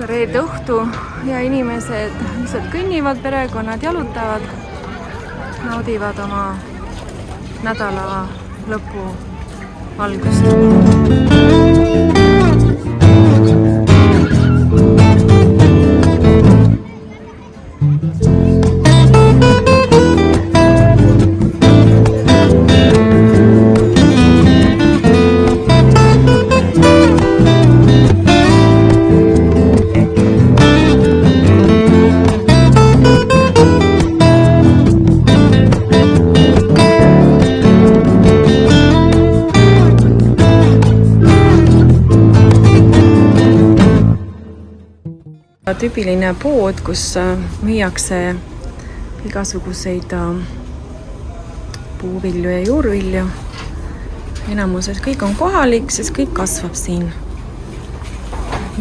reede õhtu ja inimesed lihtsalt kõnnivad, perekonnad jalutavad, naudivad oma nädala lõpu algust. Tüüpiline pood, kus müüakse igasuguseid puuvilju ja juurvilju. Enamuses kõik on kohalik, sest kõik kasvab siin.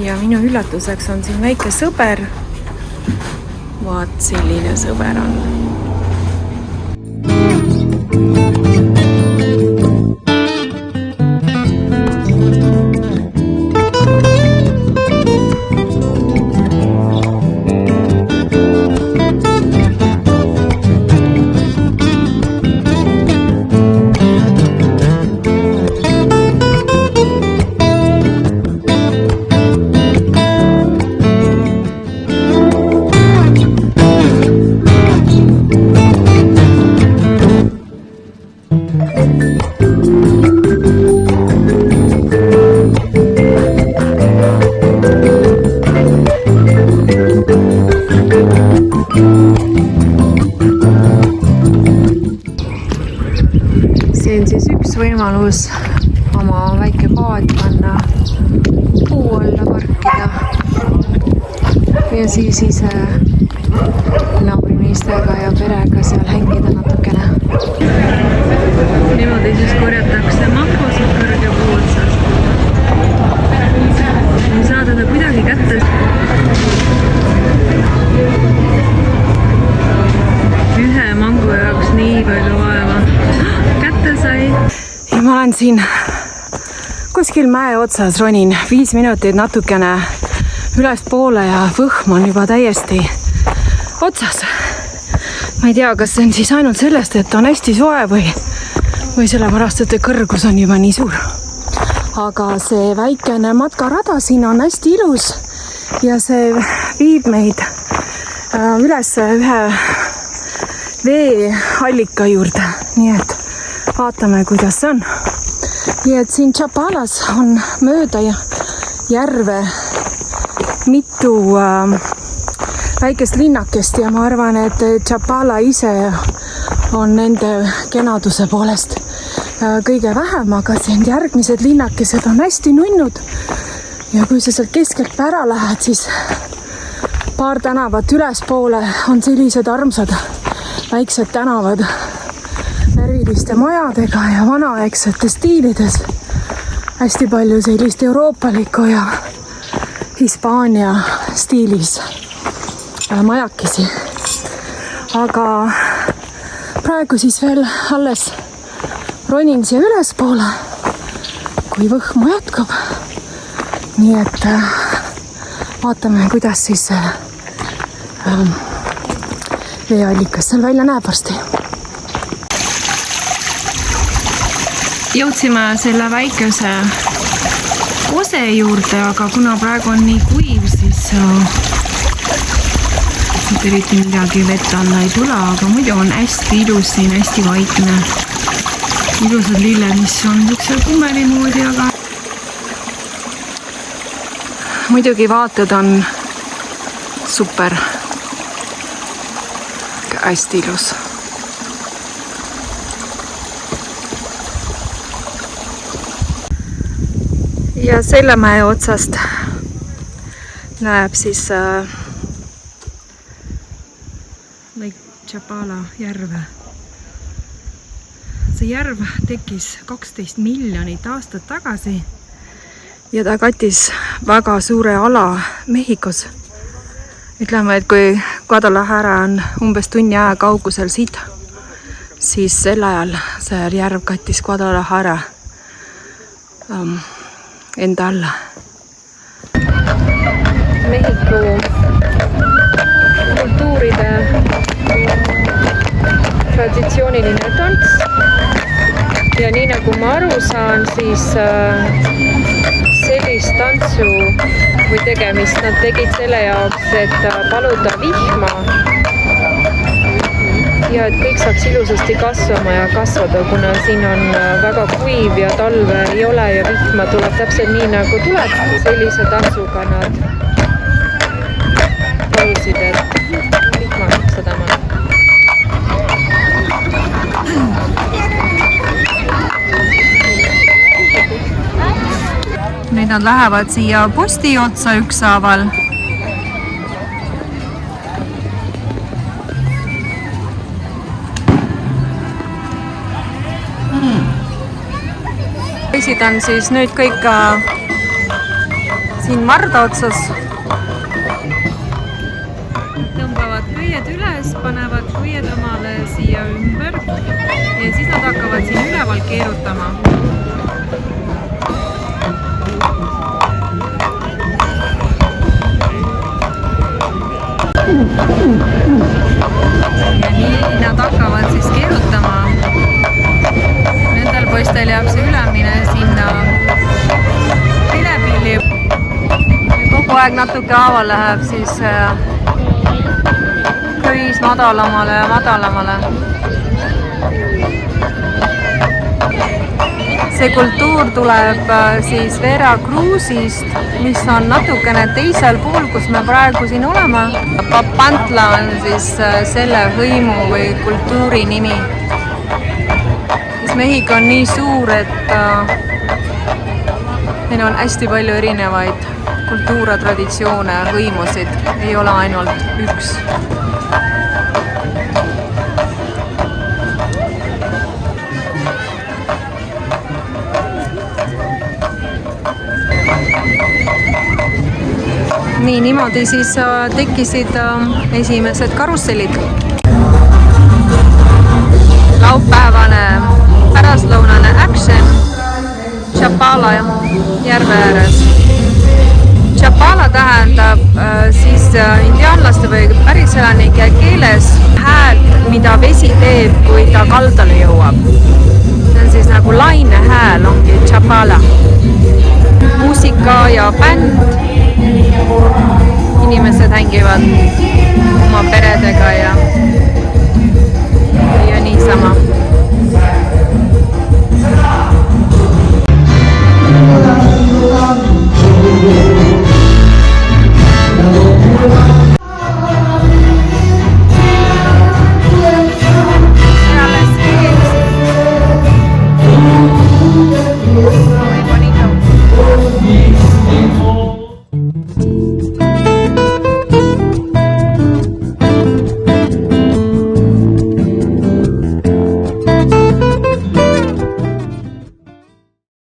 Ja minu üllatuseks on siin väike sõber. Vaat selline sõber on. See on siis üks võimalus oma väike paad panna puu alla parkida ja siis ise naabrimeestega ja perega seal hängida natukene. Niimoodi siis korjatakse mahvused kõrge puu otsast. Ei saa teda kuidagi kätte. Ühe mangu jaoks nii palju vaeva. Kätte sai. Ja ma olen siin kuskil mäe otsas, ronin 5 minutit natukene üles poole ja võhm on juba täiesti otsas. Ma ei tea, kas see on siis ainult sellest, et on hästi soe või sellepärast, et kõrgus on juba nii suur. Aga see väikene matkarada siin on hästi ilus ja see viib meid üles ühe veeallika juurde, nii et vaatame, kuidas see on. Nii et siin Chapalas on mööda järve mitu väikest linnakest ja ma arvan, et Chapala ise on nende kenaduse poolest kõige vähem, aga siin järgmised linnakesed on hästi nunnud ja kui sa sealt keskelt ära lähed, siis paar tänavat ülespoole on sellised armsad väiksed tänavad värviliste majadega ja vanaaegsete stiilides. Hästi palju sellist euroopalikku ja Hispaania stiilis majakesi. Aga praegu siis veel alles ronin siia ülespoole, kui võhmu jätkub. Nii et vaatame, kuidas siis veeallikas seal välja näeb varsti. Jõudsime selle väikese ose juurde, aga kuna praegu on nii kuiv, siis eriti midagi vett alla ei tule, aga muidu on hästi ilus siin, hästi vaikne. Ilusad lilled, mis on niisuguse kummeli moodi, aga muidugi vaated on super. Hästi ilus. Ja selle mäe otsast näeb siis Lake Chapala järve. See järv tekkis 12 miljonit aastat tagasi ja ta kattis väga suure ala Mehhikos. Ütleme, et kui Guadalajara on umbes tunni aja kaugusel siit, siis sel ajal see järv kattis Guadalajara enda alla. Mehhiko Mehhiko kultuuride traditsiooniline tants. Ja nii nagu ma aru saan, siis sellist tantsu või tegemist nad tegid selle jaoks, et paluda vihma ja et kõik saaks ilusasti kasvama ja kasvada, kuna siin on väga kuiv ja talve ei ole ja vihma tuleb täpselt nii nagu tuleb. Sellise tantsuga nad palusid, et vihma sadama. Nüüd nad lähevad siia posti otsa ükshaaval. Esitan siis nüüd kõik siin marda otsas. Tõmbavad kõied üles, panevad kõied omale siia ümber ja siis nad hakkavad siin üleval keerutama. Ja nii nad hakkavad siis keerutama. Nendel poistel jääb see ülemine sinna vilepilli. Kogu aeg natuke haaval läheb siis köis madalamale ja madalamale. See kultuur tuleb siis Veracruzist, mis on natukene teisel pool, kus me praegu siin oleme. Papantla on siis selle hõimu või kultuuri nimi. Mehhiko on nii suur, et meil on hästi palju erinevaid kultuure, traditsioone, hõimusid. Ei ole ainult üks. Nii, niimoodi siis tekkisid esimesed karussellid. Laupäevane pärastlõunane action Chapala järve ääres. Chapala tähendab siis indiaanlaste või päriselanike keeles häält, mida vesi teeb, kui ta kaldale jõuab. See on siis nagu laine hääl, ongi Chapala. Muusika ja bänd. Inimesed hängivad oma peredega ja niisama.